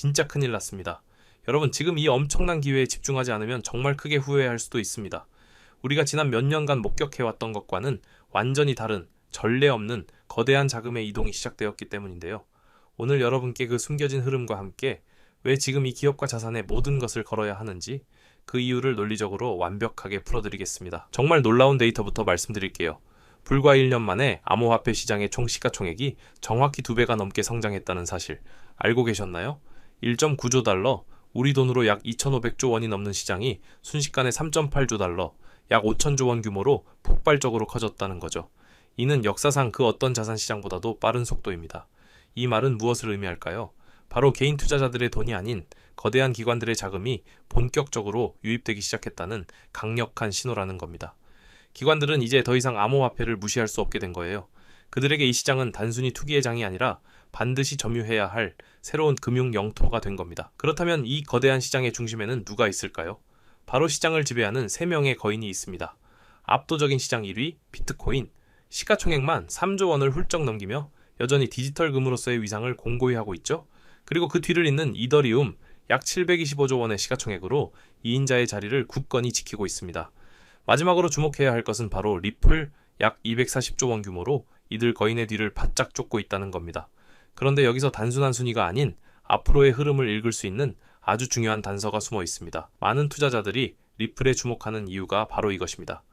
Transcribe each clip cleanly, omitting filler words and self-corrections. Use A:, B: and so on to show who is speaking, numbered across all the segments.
A: 진짜 큰일 났습니다. 여러분, 지금 이 엄청난 기회에 집중하지 않으면 정말 크게 후회할 수도 있습니다. 우리가 지난 몇 년간 목격해왔던 것과는 완전히 다른, 전례 없는 거대한 자금의 이동이 시작되었기 때문인데요. 오늘 여러분께 그 숨겨진 흐름과 함께 왜 지금 이 기업과 자산에 모든 것을 걸어야 하는지 그 이유를 논리적으로 완벽하게 풀어드리겠습니다. 정말 놀라운 데이터부터 말씀드릴게요. 불과 1년 만에 암호화폐 시장의 총 시가총액이 정확히 2배가 넘게 성장했다는 사실 알고 계셨나요? 1.9조 달러, 우리 돈으로 약 2,500조 원이 넘는 시장이 순식간에 3.8조 달러, 약 5천조 원 규모로 폭발적으로 커졌다는 거죠. 이는 역사상 그 어떤 자산 시장보다도 빠른 속도입니다. 이 말은 무엇을 의미할까요? 바로 개인 투자자들의 돈이 아닌 거대한 기관들의 자금이 본격적으로 유입되기 시작했다는 강력한 신호라는 겁니다. 기관들은 이제 더 이상 암호화폐를 무시할 수 없게 된 거예요. 그들에게 이 시장은 단순히 투기의 장이 아니라 반드시 점유해야 할 새로운 금융 영토가 된 겁니다. 그렇다면 이 거대한 시장의 중심에는 누가 있을까요? 바로 시장을 지배하는 3명의 거인이 있습니다. 압도적인 시장 1위 비트코인, 시가총액만 3조 원을 훌쩍 넘기며 여전히 디지털 금으로서의 위상을 공고히 하고 있죠. 그리고 그 뒤를 잇는 이더리움, 약 725조 원의 시가총액으로 2인자의 자리를 굳건히 지키고 있습니다. 마지막으로 주목해야 할 것은 바로 리플, 약 240조 원 규모로 이들 거인의 뒤를 바짝 쫓고 있다는 겁니다. 그런데 여기서 단순한 순위가 아닌 앞으로의 흐름을 읽을 수 있는 아주 중요한 단서가 숨어 있습니다. 많은 투자자들이 리플에 주목하는 이유가 바로 이것입니다.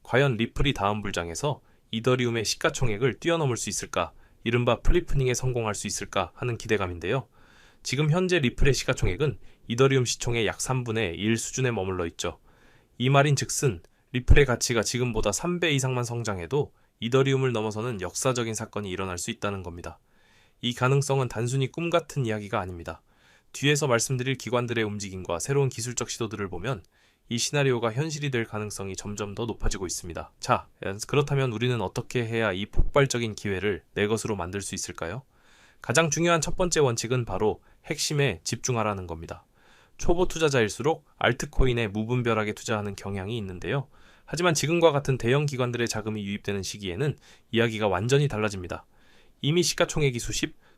A: 과연 리플이 다음 불장에서 이더리움의 시가총액을 뛰어넘을 수 있을까? 이른바 플리프닝에 성공할 수 있을까 하는 기대감인데요. 지금 현재 리플의 시가총액은 이더리움 시총의 약 3분의 1 수준에 머물러 있죠. 이 말인즉슨 리플의 가치가 지금보다 3배 이상만 성장해도 이더리움을 넘어서는 역사적인 사건이 일어날 수 있다는 겁니다. 이 가능성은 단순히 꿈 같은 이야기가 아닙니다. 뒤에서 말씀드릴 기관들의 움직임과 새로운 기술적 시도들을 보면 이 시나리오가 현실이 될 가능성이 점점 더 높아지고 있습니다. 자, 그렇다면 우리는 어떻게 해야 이 폭발적인 기회를 내 것으로 만들 수 있을까요? 가장 중요한 첫 번째 원칙은 바로 핵심에 집중하라는 겁니다. 초보 투자자일수록 알트코인에 무분별하게 투자하는 경향이 있는데요. 하지만 지금과 같은 대형 기관들의 자금이 유입되는 시기에는 이야기가 완전히 달라집니다. 이미 시가총액이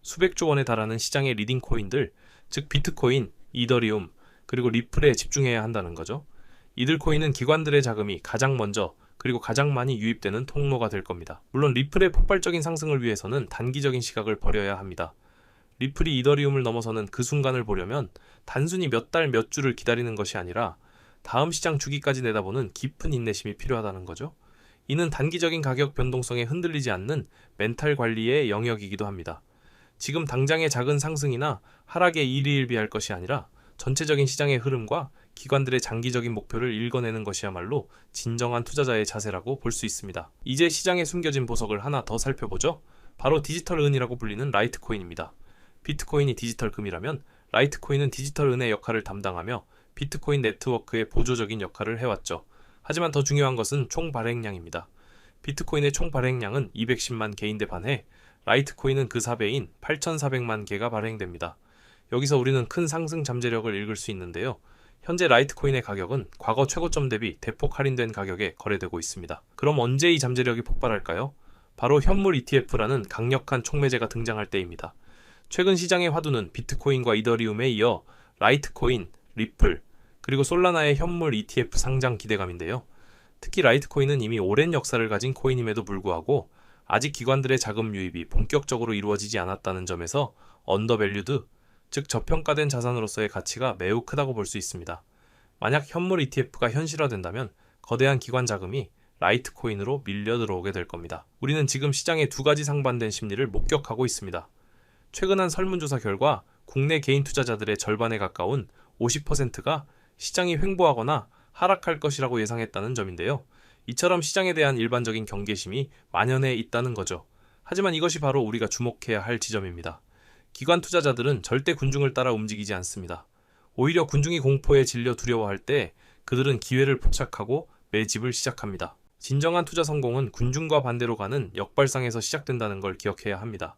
A: 수백조 원에 달하는 시장의 리딩 코인들, 즉 비트코인, 이더리움, 그리고 리플에 집중해야 한다는 거죠. 이들 코인은 기관들의 자금이 가장 먼저 그리고 가장 많이 유입되는 통로가 될 겁니다. 물론 리플의 폭발적인 상승을 위해서는 단기적인 시각을 버려야 합니다. 리플이 이더리움을 넘어서는 그 순간을 보려면 단순히 몇 달 몇 주를 기다리는 것이 아니라 다음 시장 주기까지 내다보는 깊은 인내심이 필요하다는 거죠. 이는 단기적인 가격 변동성에 흔들리지 않는 멘탈 관리의 영역이기도 합니다. 지금 당장의 작은 상승이나 하락에 일희일비할 것이 아니라 전체적인 시장의 흐름과 기관들의 장기적인 목표를 읽어내는 것이야말로 진정한 투자자의 자세라고 볼 수 있습니다. 이제 시장에 숨겨진 보석을 하나 더 살펴보죠. 바로 디지털 은이라고 불리는 라이트코인입니다. 비트코인이 디지털 금이라면 라이트코인은 디지털 은의 역할을 담당하며 비트코인 네트워크의 보조적인 역할을 해왔죠. 하지만 더 중요한 것은 총 발행량입니다. 비트코인의 총 발행량은 210만 개인데 반해 라이트코인은 그 4배인 8,400만 개가 발행됩니다. 여기서 우리는 큰 상승 잠재력을 읽을 수 있는데요. 현재 라이트코인의 가격은 과거 최고점 대비 대폭 할인된 가격에 거래되고 있습니다. 그럼 언제 이 잠재력이 폭발할까요? 바로 현물 ETF라는 강력한 촉매제가 등장할 때입니다. 최근 시장의 화두는 비트코인과 이더리움에 이어 라이트코인, 리플, 그리고 솔라나의 현물 ETF 상장 기대감인데요. 특히 라이트코인은 이미 오랜 역사를 가진 코인임에도 불구하고 아직 기관들의 자금 유입이 본격적으로 이루어지지 않았다는 점에서 언더밸류드, 즉 저평가된 자산으로서의 가치가 매우 크다고 볼 수 있습니다. 만약 현물 ETF가 현실화된다면 거대한 기관 자금이 라이트코인으로 밀려 들어오게 될 겁니다. 우리는 지금 시장의 두 가지 상반된 심리를 목격하고 있습니다. 최근 한 설문조사 결과 국내 개인 투자자들의 절반에 가까운 50%가 시장이 횡보하거나 하락할 것이라고 예상했다는 점인데요. 이처럼 시장에 대한 일반적인 경계심이 만연해 있다는 거죠. 하지만 이것이 바로 우리가 주목해야 할 지점입니다. 기관 투자자들은 절대 군중을 따라 움직이지 않습니다. 오히려 군중이 공포에 질려 두려워할 때 그들은 기회를 포착하고 매집을 시작합니다. 진정한 투자 성공은 군중과 반대로 가는 역발상에서 시작된다는 걸 기억해야 합니다.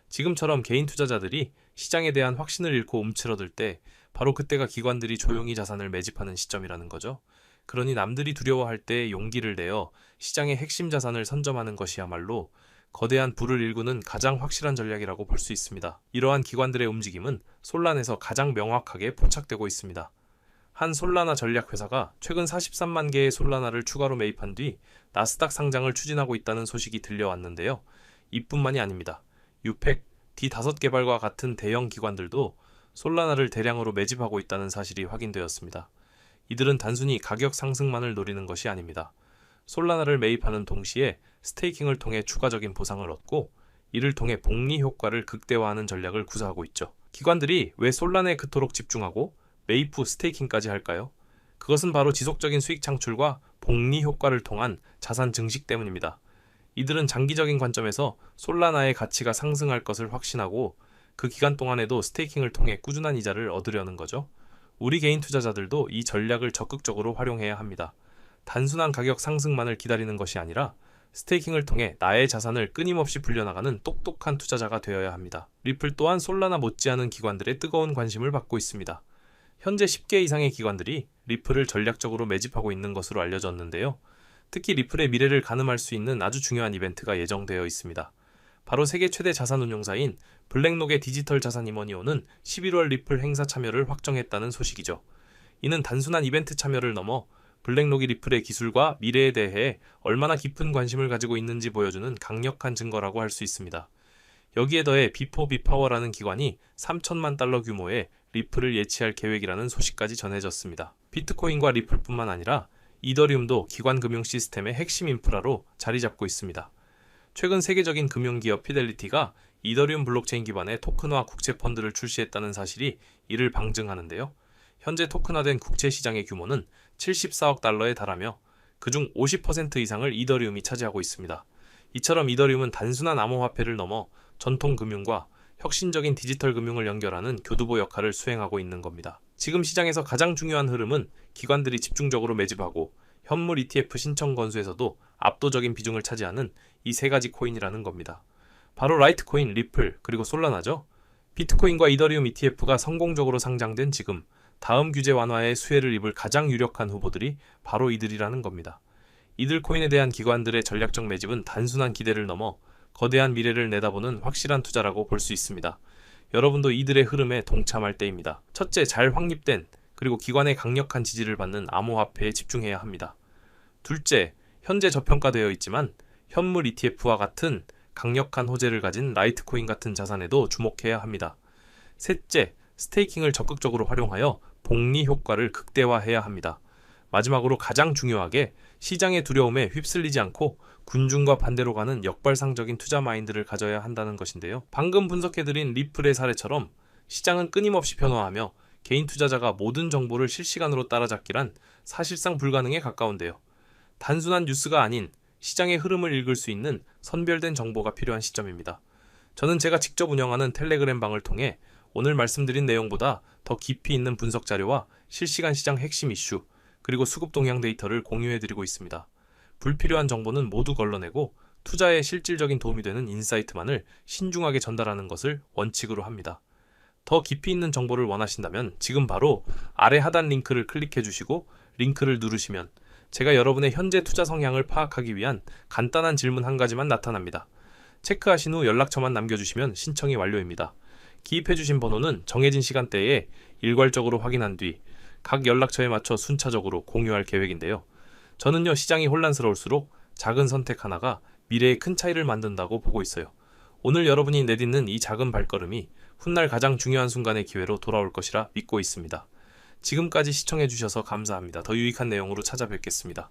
A: 지금처럼 개인 투자자들이 시장에 대한 확신을 잃고 움츠러들 때 바로 그때가 기관들이 조용히 자산을 매집하는 시점이라는 거죠. 그러니 남들이 두려워할 때 용기를 내어 시장의 핵심 자산을 선점하는 것이야말로 거대한 부를 일구는 가장 확실한 전략이라고 볼 수 있습니다. 이러한 기관들의 움직임은 솔란에서 가장 명확하게 포착되고 있습니다. 한 솔라나 전략 회사가 최근 43만 개의 솔라나를 추가로 매입한 뒤 나스닥 상장을 추진하고 있다는 소식이 들려왔는데요. 이뿐만이 아닙니다. 유팩, D5 개발과 같은 대형 기관들도 솔라나를 대량으로 매집하고 있다는 사실이 확인되었습니다. 이들은 단순히 가격 상승만을 노리는 것이 아닙니다. 솔라나를 매입하는 동시에 스테이킹을 통해 추가적인 보상을 얻고 이를 통해 복리 효과를 극대화하는 전략을 구사하고 있죠. 기관들이 왜 솔라나에 그토록 집중하고 매입 후 스테이킹까지 할까요? 그것은 바로 지속적인 수익 창출과 복리 효과를 통한 자산 증식 때문입니다. 이들은 장기적인 관점에서 솔라나의 가치가 상승할 것을 확신하고 그 기간 동안에도 스테이킹을 통해 꾸준한 이자를 얻으려는 거죠. 우리 개인 투자자들도 이 전략을 적극적으로 활용해야 합니다. 단순한 가격 상승만을 기다리는 것이 아니라 스테이킹을 통해 나의 자산을 끊임없이 불려나가는 똑똑한 투자자가 되어야 합니다. 리플 또한 솔라나 못지않은 기관들의 뜨거운 관심을 받고 있습니다. 현재 10개 이상의 기관들이 리플을 전략적으로 매집하고 있는 것으로 알려졌는데요. 특히 리플의 미래를 가늠할 수 있는 아주 중요한 이벤트가 예정되어 있습니다. 바로 세계 최대 자산운용사인 블랙록의 디지털 자산 임원이오는 11월 리플 행사 참여를 확정했다는 소식이죠. 이는 단순한 이벤트 참여를 넘어 블랙록이 리플의 기술과 미래에 대해 얼마나 깊은 관심을 가지고 있는지 보여주는 강력한 증거라고 할 수 있습니다. 여기에 더해 B4B파워라는 기관이 3천만 달러 규모의 리플을 예치할 계획이라는 소식까지 전해졌습니다. 비트코인과 리플뿐만 아니라 이더리움도 기관 금융 시스템의 핵심 인프라로 자리 잡고 있습니다. 최근 세계적인 금융기업 피델리티가 이더리움 블록체인 기반의 토큰화 국채 펀드를 출시했다는 사실이 이를 방증하는데요. 현재 토큰화된 국채 시장의 규모는 74억 달러에 달하며 그중 50% 이상을 이더리움이 차지하고 있습니다. 이처럼 이더리움은 단순한 암호화폐를 넘어 전통 금융과 혁신적인 디지털 금융을 연결하는 교두보 역할을 수행하고 있는 겁니다. 지금 시장에서 가장 중요한 흐름은 기관들이 집중적으로 매집하고 현물 ETF 신청 건수에서도 압도적인 비중을 차지하는 이 세 가지 코인이라는 겁니다. 바로 라이트코인, 리플, 그리고 솔라나죠. 비트코인과 이더리움 ETF가 성공적으로 상장된 지금 다음 규제 완화의 수혜를 입을 가장 유력한 후보들이 바로 이들이라는 겁니다. 이들 코인에 대한 기관들의 전략적 매집은 단순한 기대를 넘어 거대한 미래를 내다보는 확실한 투자라고 볼 수 있습니다. 여러분도 이들의 흐름에 동참할 때입니다. 첫째, 잘 확립된 그리고 기관의 강력한 지지를 받는 암호화폐에 집중해야 합니다. 둘째, 현재 저평가되어 있지만 현물 ETF와 같은 강력한 호재를 가진 라이트코인 같은 자산에도 주목해야 합니다. 셋째, 스테이킹을 적극적으로 활용하여 복리 효과를 극대화해야 합니다. 마지막으로 가장 중요하게 시장의 두려움에 휩쓸리지 않고 군중과 반대로 가는 역발상적인 투자 마인드를 가져야 한다는 것인데요. 방금 분석해드린 리플의 사례처럼 시장은 끊임없이 변화하며 개인 투자자가 모든 정보를 실시간으로 따라잡기란 사실상 불가능에 가까운데요. 단순한 뉴스가 아닌 시장의 흐름을 읽을 수 있는 선별된 정보가 필요한 시점입니다. 저는 제가 직접 운영하는 텔레그램 방을 통해 오늘 말씀드린 내용보다 더 깊이 있는 분석 자료와 실시간 시장 핵심 이슈, 그리고 수급 동향 데이터를 공유해드리고 있습니다. 불필요한 정보는 모두 걸러내고 투자에 실질적인 도움이 되는 인사이트만을 신중하게 전달하는 것을 원칙으로 합니다. 더 깊이 있는 정보를 원하신다면 지금 바로 아래 하단 링크를 클릭해 주시고 링크를 누르시면 제가 여러분의 현재 투자 성향을 파악하기 위한 간단한 질문 한 가지만 나타납니다. 체크하신 후 연락처만 남겨주시면 신청이 완료입니다. 기입해주신 번호는 정해진 시간대에 일괄적으로 확인한 뒤 각 연락처에 맞춰 순차적으로 공유할 계획인데요. 저는요, 시장이 혼란스러울수록 작은 선택 하나가 미래에 큰 차이를 만든다고 보고 있어요. 오늘 여러분이 내딛는 이 작은 발걸음이 훗날 가장 중요한 순간의 기회로 돌아올 것이라 믿고 있습니다. 지금까지 시청해주셔서 감사합니다. 더 유익한 내용으로 찾아뵙겠습니다.